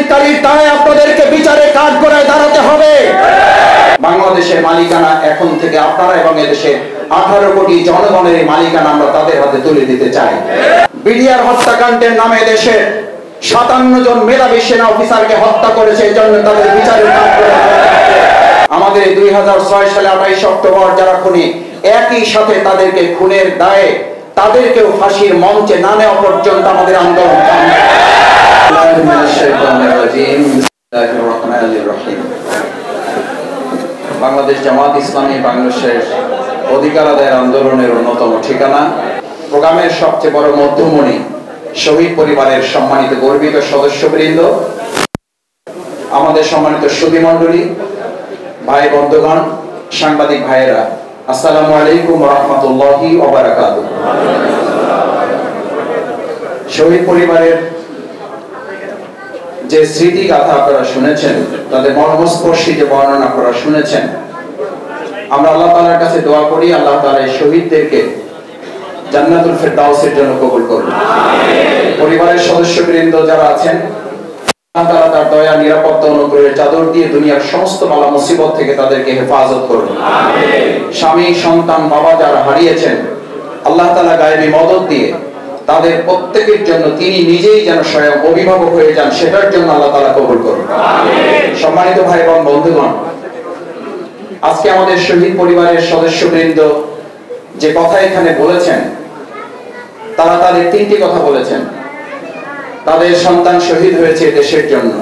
কেলেঙ্কারির দায়ে আপনাদেরকে বিচারে কাঠগড়ায় দাঁড়াতে হবে। বাংলাদেশের মালিকানা এখন থেকে আপনারা এবং এদেশের 18 কোটি জনগণের মালিকানা আমরা তাদের হাতে তুলে দিতে চাই। বিডিআর হত্যাকাণ্ডের নামে দেশের 57 জন মেধাবী সেনা অফিসারকে হত্যা করেছে, এই জন্য তাদের বিচারের কাঠগড়ায় আমাদের 2006 সালে 28 অক্টোবর যারা খুনি, একই সাথে তাদেরকে খুনের দায়ে তাদেরকেও ফাঁসির মঞ্চে না নেওয়া পর্যন্ত আমাদের আন্দোলন। বাংলাদেশ জামাত ইসলামী বাংলাদেশের অধিকার আদায়ের আন্দোলনের অন্যতম ঠিকানা, প্রোগ্রামের সবচেয়ে বড় মধ্যমণি, শহীদ পরিবারের সম্মানিত গর্বিত সদস্যবৃন্দ, আমাদের সম্মানিত সুধী মণ্ডলী, ভাই বন্ধুগণ, সাংবাদিক ভাইয়েরা, আসসালামু আলাইকুম ওয়া রাহমাতুল্লাহি ওয়া বারাকাতুহু। শহীদ পরিবারের যে স্মৃতি গাথা আপনারা শুনেছেন, তাদের মর্মস্পর্শী যে বর্ণনা আপনারা শুনেছেন, আমরা আল্লাহ তাআলার কাছে দোয়া করি আল্লাহ তাআলা এই শহীদদেরকে জান্নাতুল ফেরদাউসের জন্য কবুল করুন। পরিবারের সদস্যবৃন্দ যারা আছেন, আল্লাহ তাআলা তার দয়া, নিরাপত্তা, অনুগ্রহের চাদর দিয়ে দুনিয়ার সমস্ত বালা মুসিবত থেকে তাদেরকে হেফাজত করুন। স্বামী, সন্তান, বাবা যারা হারিয়েছেন, আল্লাহ তাআলা গায়েবী মদদ দিয়ে তাদের প্রত্যেকের জন্য তিনি নিজেই যেন স্বয়ং অভিভাবক হয়ে যান, সেটার জন্য আল্লাহ তাআলা কবুল করুন। সম্মানিত ভাই এবং বন্ধুগণ, আজকে আমাদের শহীদ পরিবারের সদস্যবৃন্দ যে কথা এখানে বলেছেন, তারা তাদের 3টি কথা বলেছেন। তাদের সন্তান শহীদ হয়েছে দেশের জন্য।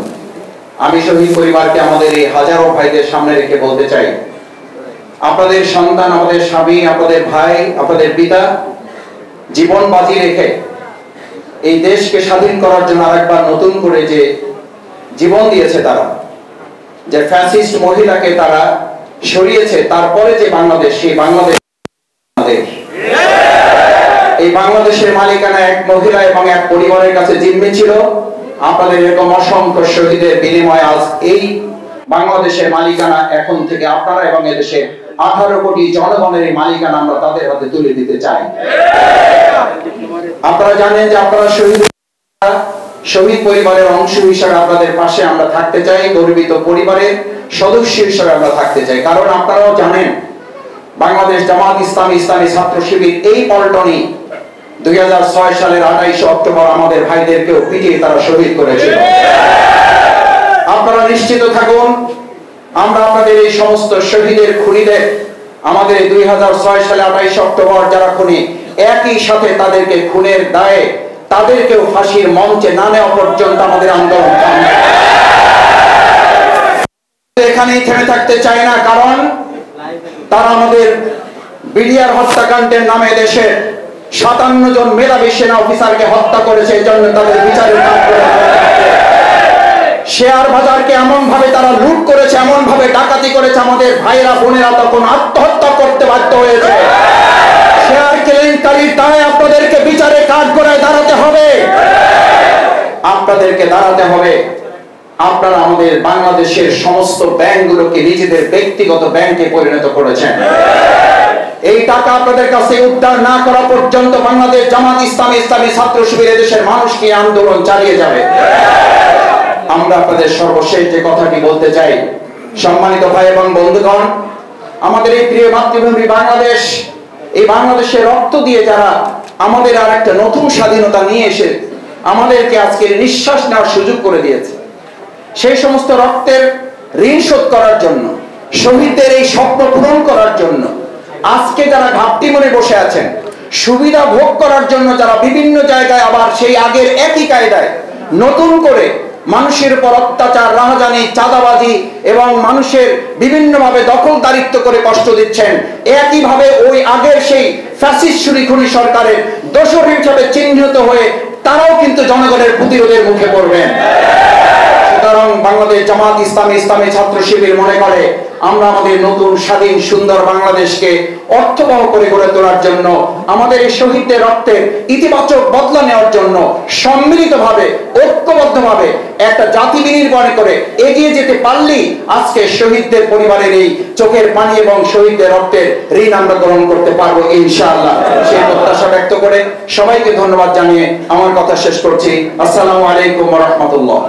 আমি শহীদ পরিবারকে আমাদের এই হাজারো ভাইদের সামনে রেখে বলতে চাই, আপনাদের সন্তান, আমাদের স্বামী, আপনাদের ভাই, আপনাদের পিতা জীবন বাজি রেখে এই দেশকে স্বাধীন করার জন্য আরেকবার নতুন করে যে জীবন দিয়েছে, তারা যে ফ্যাসিস্ট মহিলাকে তারা সরিয়েছে, তারপরে যে বাংলাদেশ, সেই বাংলাদেশ, এই বাংলাদেশের মালিকানা এক মহিলা এবং এক পরিবারের কাছে জিম্মি ছিল। আপনাদের এরকম অসংখ্য শহীদের বিনিময়ে আজ এই বাংলাদেশের মালিকানা এখন থেকে আপনারা এবং এদেশের 18 কোটি জনগণের মালিকানা আমরা তাদের হাতে তুলে দিতে চাই। আপনারা জানেন যে আপনারা শহীদ পরিবারের অংশ হিসেবে আপনাদের পাশে আমরা থাকতে চাই, গর্বিত পরিবারের সদস্য হিসেবে আমরা থাকতে চাই। কারণ আপনারাও জানেন, বাংলাদেশ জামাত ইসলামী, ইসলামী ছাত্র শিবির এই পল্টনে 2006 সালের 28 অক্টোবর আমাদের ভাইদেরকেও পিটিয়ে তারা শহীদ করেছিল। আপনারা নিশ্চিত থাকুন, আমরা আপনাদের এই সমস্ত শহীদের খুনিদের, আমাদের 2006 সালে 28 অক্টোবর যারা খুনি, একই সাথে তাদেরকে খুনের দায়ে তাদেরকেও ফাঁসির মঞ্চে না নেওয়া পর্যন্ত আমাদের আন্দোলন। এখানেই থেমে থাকতে চাই না, কারণ তারা আমাদের বিডিআর হত্যাকাণ্ডের নামে দেশের 57 জন মেধাবী সেনা অফিসারকে হত্যা করেছে, এই জন্য তাদের বিচারের কাঠগড়ায় শেয়ার বাজারকে এমন ভাবে তারা লুট করেছে, এমন ভাবে ডাকাতি করেছে, আমাদের ভাইরা বোনেরা তখন আত্মহত্যা করতে বাধ্য হয়েছে। শেয়ার কেলেঙ্কারির দায়ে আপনাদেরকে বিচারে কাঠগড়ায় দাঁড়াতে হবে, আপনাদেরকে দাঁড়াতে হবে। আপনারা আমাদের বাংলাদেশের সমস্ত ব্যাংকগুলোকে নিজেদের ব্যক্তিগত ব্যাংকে পরিণত করেছেন। এই টাকা আপনাদের কাছে উদ্ধার না করা পর্যন্ত বাংলাদেশ জামাত ইসলামী, ইসলামী ছাত্র শিবির দেশের মানুষকে আন্দোলন চালিয়ে যাবে। আমরা আপনাদের সর্বশেষ যে কথাটি বলতে চাই, সম্মানিত ভাই এবং বন্ধুগণ, আমাদের এই প্রিয় মাতৃভূমি বাংলাদেশ, এই বাংলাদেশের রক্ত দিয়ে যারা আমাদের আর একটা নতুন স্বাধীনতা নিয়ে এসে আমাদেরকে আজকে নিঃশ্বাস নেওয়ার সুযোগ করে দিয়েছে, সেই সমস্ত রক্তের ঋণ শোধ করার জন্য, শহীদদের এই স্বপ্ন পূরণ করার জন্য আজকে যারা ঘাপটি মনে বসে আছেন, সুবিধা ভোগ করার জন্য যারা বিভিন্ন জায়গায় আবার সেই আগের একই কায়দায় নতুন করে মানুষের উপর অত্যাচার, রাহাজানি, চাঁদাবাজি এবং মানুষের বিভিন্নভাবে দখলদারিত্ব করে কষ্ট দিচ্ছেন, একইভাবে ওই আগের সেই ফ্যাসিস্ট খুনি সরকারের দোষর হিসেবে চিহ্নিত হয়ে তারাও কিন্তু জনগণের প্রতিরোধের মুখে পড়বেন। সুতরাং বাংলাদেশ জামাত ইসলামী, ইসলামী ছাত্র শিবির মনে করে আমরা আমাদের নতুন স্বাধীন সুন্দর বাংলাদেশকে অর্থবহ করে গড়ে তোলার জন্য, আমাদের এই শহীদদের রক্তের ইতিবাচক বদলা নেওয়ার জন্য সম্মিলিতভাবে, ঐক্যবদ্ধভাবে একটা জাতি বিনির্মাণ করে এগিয়ে যেতে পারলেই আজকে শহীদদের পরিবারের এই চোখের পানি এবং শহীদদের রক্তের ঋণ আমরা গ্রহণ করতে পারবো ইনশাআল্লাহ। সেই প্রত্যাশা ব্যক্ত করে সবাইকে ধন্যবাদ জানিয়ে আমার কথা শেষ করছি। আসসালামু আলাইকুম ওয়া রাহমাতুল্লাহ।